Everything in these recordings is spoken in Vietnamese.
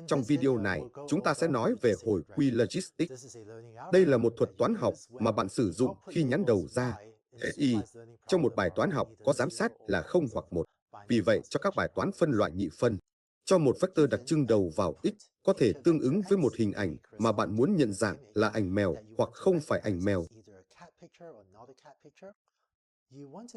Trong video này, chúng ta sẽ nói về hồi quy logistics. Đây là một thuật toán học mà bạn sử dụng khi nhắn đầu ra y trong một bài toán học có giám sát là 0 hoặc 1. Vì vậy, cho các bài toán phân loại nhị phân, cho một vector đặc trưng đầu vào x có thể tương ứng với một hình ảnh mà bạn muốn nhận dạng là ảnh mèo hoặc không phải ảnh mèo.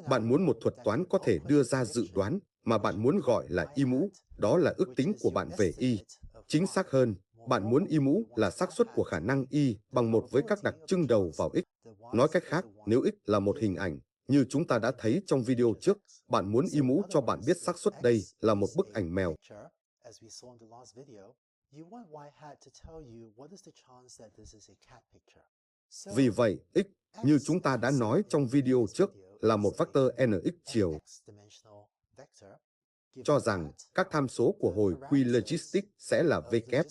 Bạn muốn một thuật toán có thể đưa ra dự đoán mà bạn muốn gọi là y mũ, đó là ước tính của bạn về y. Chính xác hơn, bạn muốn y mũ là xác suất của khả năng y bằng 1 với các đặc trưng đầu vào x. Nói cách khác, nếu x là một hình ảnh, như chúng ta đã thấy trong video trước, bạn muốn y mũ cho bạn biết xác suất đây là một bức ảnh mèo. Vì vậy, x, như chúng ta đã nói trong video trước, là một vector nx chiều, cho rằng các tham số của hồi quy logistics sẽ là v kép,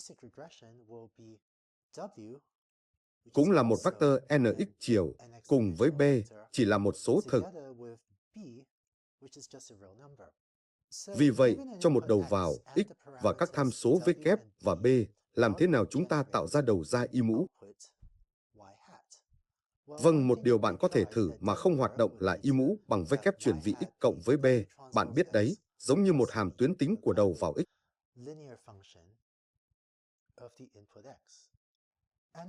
cũng là một vector nx chiều, cùng với b chỉ là một số thực. Vì vậy, cho một đầu vào x và các tham số v kép và b, làm thế nào chúng ta tạo ra đầu ra y mũ? Vâng, một điều bạn có thể thử mà không hoạt động là y mũ bằng v kép chuyển vị x cộng với b. Bạn biết đấy, giống như một hàm tuyến tính của đầu vào x.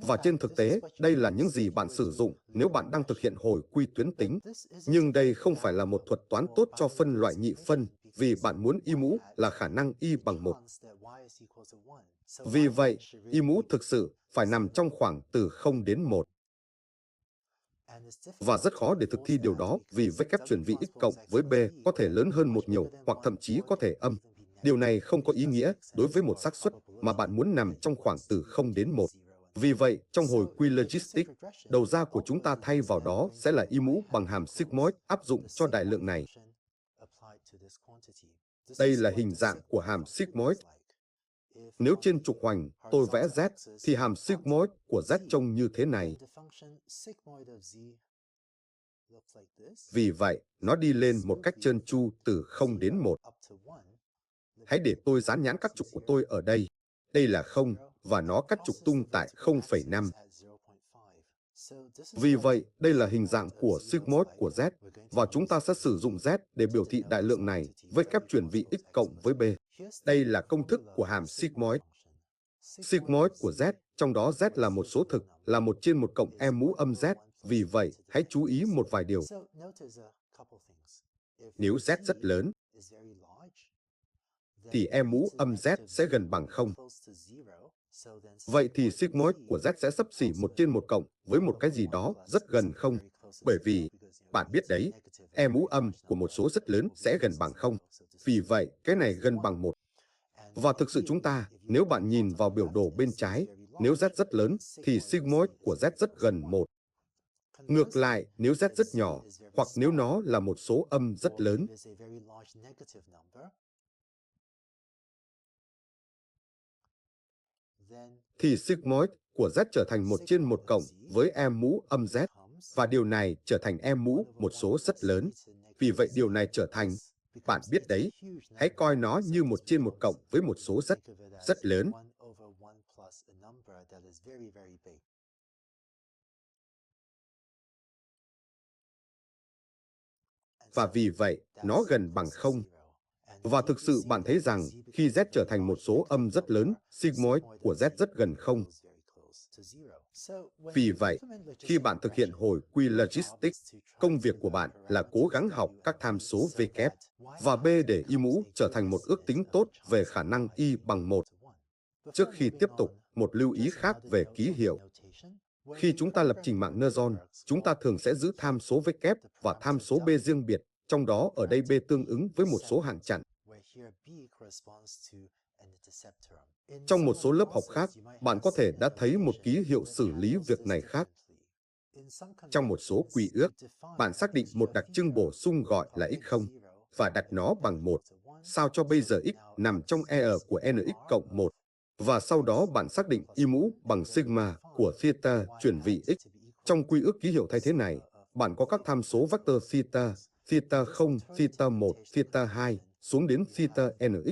Và trên thực tế, đây là những gì bạn sử dụng nếu bạn đang thực hiện hồi quy tuyến tính. Nhưng đây không phải là một thuật toán tốt cho phân loại nhị phân, vì bạn muốn y mũ là khả năng y bằng 1. Vì vậy, y mũ thực sự phải nằm trong khoảng từ 0 đến 1. Và rất khó để thực thi điều đó vì v kép chuyển vị x cộng với b có thể lớn hơn 1 nhiều hoặc thậm chí có thể âm. Điều này không có ý nghĩa đối với một xác suất mà bạn muốn nằm trong khoảng từ 0 đến 1. Vì vậy, trong hồi quy logistics, đầu ra của chúng ta thay vào đó sẽ là y mũ bằng hàm sigmoid áp dụng cho đại lượng này. Đây là hình dạng của hàm sigmoid. Nếu trên trục hoành tôi vẽ z, thì hàm sigmoid của z trông như thế này. Vì vậy, nó đi lên một cách trơn tru từ 0 đến 1. Hãy để tôi dán nhãn các trục của tôi ở đây. Đây là 0, và nó cắt trục tung tại 0,5. Vì vậy, đây là hình dạng của sigmoid của Z, và chúng ta sẽ sử dụng Z để biểu thị đại lượng này với kép chuyển vị x cộng với b. Đây là công thức của hàm sigmoid. Sigmoid của Z, trong đó Z là một số thực, là 1 trên 1 cộng e mũ âm Z. Vì vậy, hãy chú ý một vài điều. Nếu Z rất lớn, thì e mũ âm Z sẽ gần bằng 0. Vậy thì sigmoid của Z sẽ xấp xỉ 1 trên 1 cộng với một cái gì đó rất gần 0. Bởi vì, bạn biết đấy, e mũ âm của một số rất lớn sẽ gần bằng 0. Vì vậy, cái này gần bằng 1. Và thực sự chúng ta, nếu bạn nhìn vào biểu đồ bên trái, nếu Z rất lớn, thì sigmoid của Z rất gần 1. Ngược lại, nếu Z rất nhỏ, hoặc nếu nó là một số âm rất lớn, thì sigmoid của Z trở thành 1 trên 1 cộng với e mũ âm Z, và điều này trở thành e mũ một số rất lớn. Vì vậy điều này trở thành, bạn biết đấy, hãy coi nó như 1 trên 1 cộng với một số rất lớn. Và vì vậy, nó gần bằng 0. Và thực sự bạn thấy rằng, khi Z trở thành một số âm rất lớn, sigmoid của Z rất gần 0. Vì vậy, khi bạn thực hiện hồi quy logistics, công việc của bạn là cố gắng học các tham số v kép và b để y mũ trở thành một ước tính tốt về khả năng y bằng 1. Trước khi tiếp tục, một lưu ý khác về ký hiệu. Khi chúng ta lập trình mạng Neutron, chúng ta thường sẽ giữ tham số v kép và tham số b riêng biệt, trong đó ở đây b tương ứng với một số hàng chặn. Trong một số lớp học khác, bạn có thể đã thấy một ký hiệu xử lý việc này khác. Trong một số quy ước, bạn xác định một đặc trưng bổ sung gọi là x0 và đặt nó bằng 1, sao cho bây giờ x nằm trong e của nx cộng 1. Và sau đó bạn xác định y mũ bằng sigma của theta chuyển vị x. Trong quy ước ký hiệu thay thế này, bạn có các tham số vector theta, theta 0, theta 1, theta 2, xuống đến theta nx.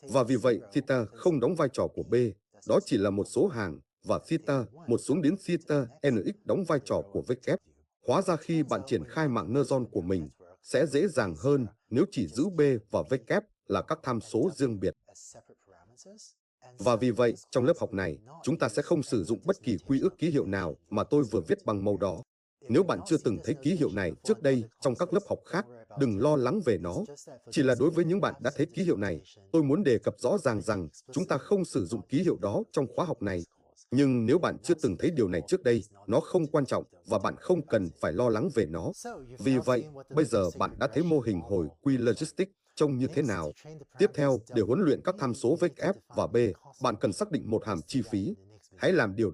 Và vì vậy, theta không đóng vai trò của B, đó chỉ là một số hạng, và theta, một xuống đến theta nx đóng vai trò của W. Hóa ra khi bạn triển khai mạng neuron của mình, sẽ dễ dàng hơn nếu chỉ giữ B và W là các tham số riêng biệt. Và vì vậy, trong lớp học này, chúng ta sẽ không sử dụng bất kỳ quy ước ký hiệu nào mà tôi vừa viết bằng màu đỏ. Nếu bạn chưa từng thấy ký hiệu này trước đây trong các lớp học khác, đừng lo lắng về nó. Chỉ là đối với những bạn đã thấy ký hiệu này, tôi muốn đề cập rõ ràng rằng chúng ta không sử dụng ký hiệu đó trong khóa học này. Nhưng nếu bạn chưa từng thấy điều này trước đây, nó không quan trọng và bạn không cần phải lo lắng về nó. Vì vậy, bây giờ bạn đã thấy mô hình hồi quy logistic trông như thế nào. Tiếp theo, để huấn luyện các tham số W và B, bạn cần xác định một hàm chi phí. Hãy làm điều